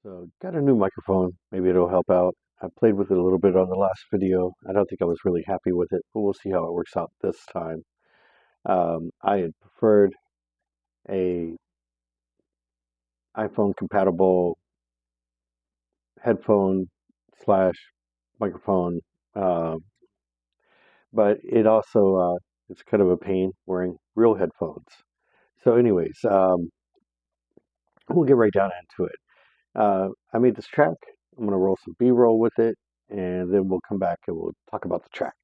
So got a new microphone. Maybe it'll help out. I played with it a little bit on the last video. I don't think I was really happy with it, but we'll see how it works out this time. I had preferred a iPhone compatible headphone slash microphone, uh, but it also it's kind of a pain wearing real headphones. So, anyways, we'll get right down into it. I made this track. I'm going to roll some B-roll with it, and then we'll come back and we'll talk about the track.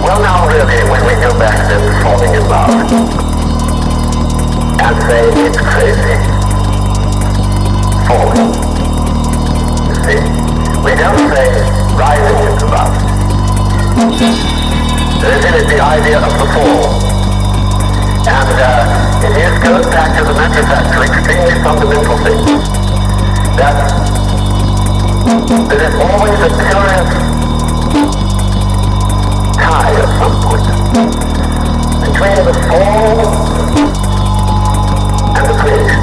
Well, now really, when we go back to falling in love and say it's crazy, falling, you see, we don't say rising into love. This is the idea of the fall. And it goes back to the matter fact, to extremely fundamental things. That there is always a curious tie at some point between the fall and the creation.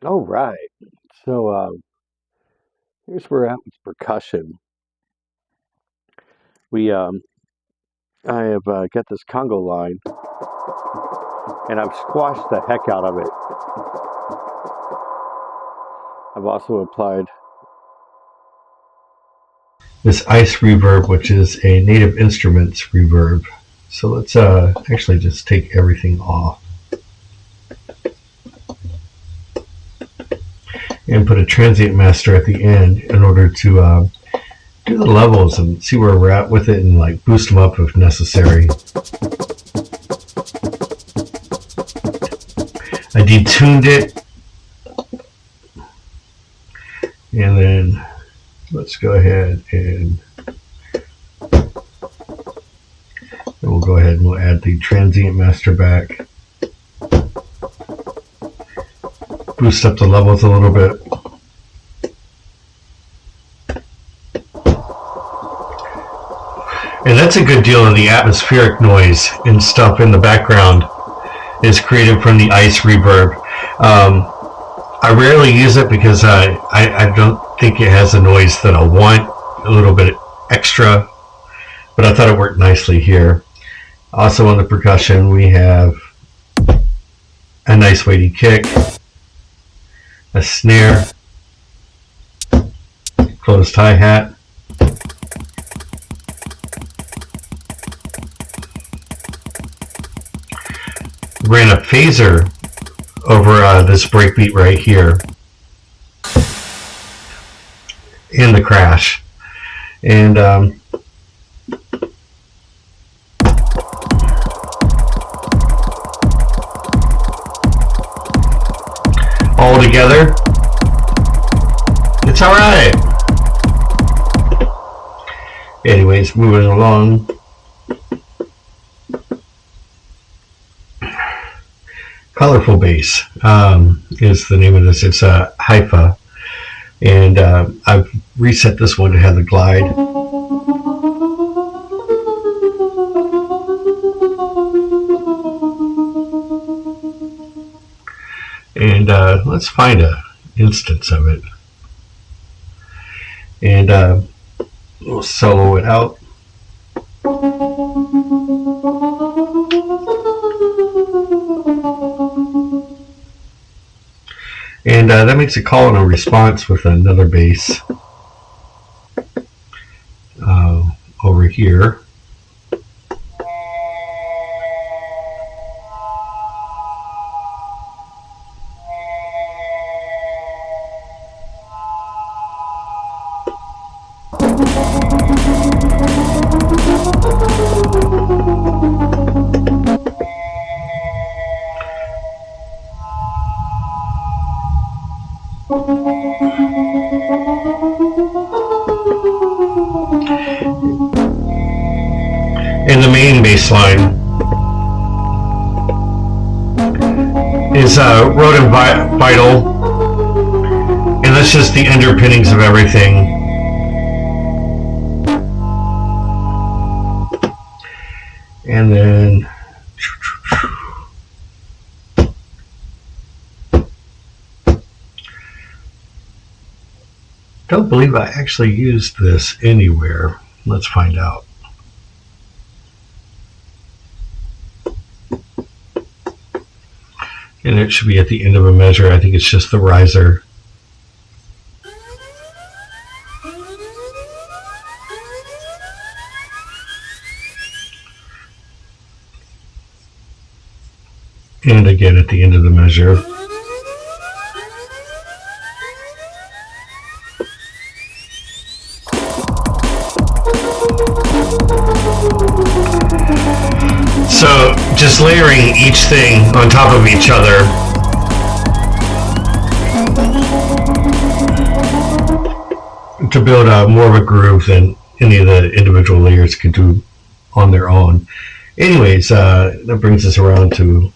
All right. So here's where we're at with percussion. We I have got this Congo line, and I've squashed the heck out of it. I've also applied this ice reverb, which is a Native Instruments reverb. So let's actually just take everything off and put a transient master at the end in order to do the levels and see where we're at with it and like boost them up if necessary. I detuned it, and then let's go ahead and we'll go ahead and we'll add the transient master back. Boost up the levels a little bit. And that's a good deal of the atmospheric noise and stuff in the background is created from the ice reverb. I rarely use it because I don't think it has the noise that I want, a little bit extra, but I thought it worked nicely here. Also on the percussion we have a nice weighty kick, a snare, closed hi-hat, ran a phaser over this breakbeat right here in the crash, and all together it's alright. Anyways, moving along. Colorful Bass is the name of this. It's a Haifa, and I've reset this one to have the glide. And let's find an instance of it, and we'll solo it out. And that makes a call and a response with another bass over here. And the main bass line is Road and Vital, and that's just the underpinnings of everything. And then don't believe I actually used this anywhere. Let's find out. And it should be at the end of a measure. I think it's just the riser. And again at the end of the measure. So just layering each thing on top of each other to build more of a groove than any of the individual layers could do on their own. Anyways, that brings us around to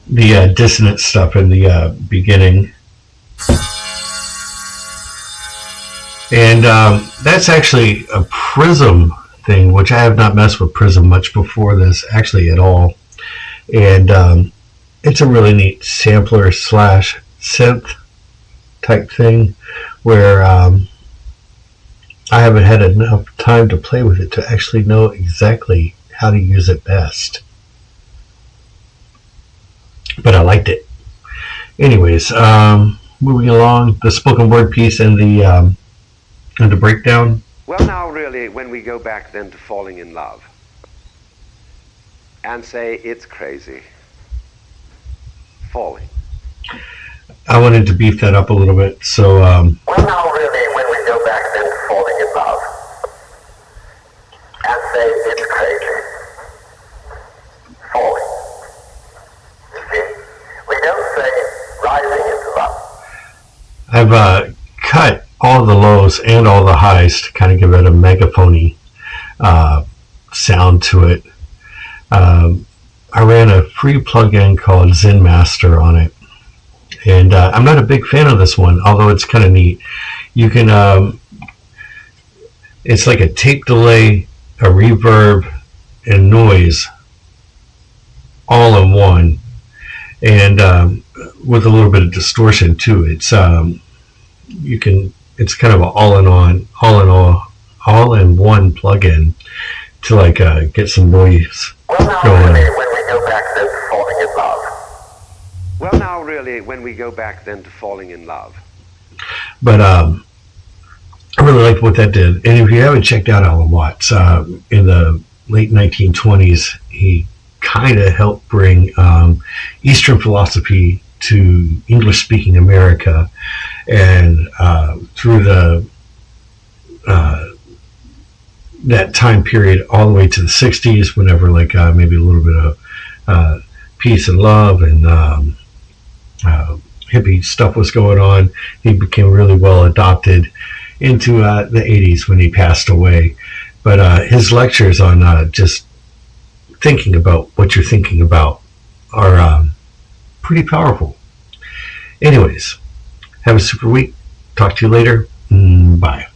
the dissonant stuff in the beginning. And that's actually a Prism thing, which I have not messed with Prism much before this, actually at all. And it's a really neat sampler slash synth type thing where I haven't had enough time to play with it to actually know exactly how to use it best. But I liked it. Anyways, moving along, the spoken word piece and the breakdown. Well, now, really, when we go back then to falling in love and say it's crazy, falling. I wanted to beef that up a little bit, so Well, now, really, when we go back then to falling in love and say it's crazy, falling. You see, we don't say rising into love. I've cut all the lows and all the highs to kind of give it a megaphony sound to it. I ran a free plugin called ZenMaster on it, and I'm not a big fan of this one, although it's kind of neat. You can, it's like a tape delay, a reverb, and noise all in one, and with a little bit of distortion too. It's it's kind of an all in one plugin to like get some noise going. When we go back then to falling in love. Well, now, really, when we go back then to falling in love. But I really liked what that did. And if you haven't checked out Alan Watts, in the late 1920s, he kind of helped bring Eastern philosophy to English-speaking America, and through that time period all the way to the 60s, whenever like maybe a little bit of peace and love and hippie stuff was going on, he became really well adopted into the 80s when he passed away. But his lectures on just thinking about what you're thinking about are pretty powerful. Anyways, have a super week. Talk to you later. Bye.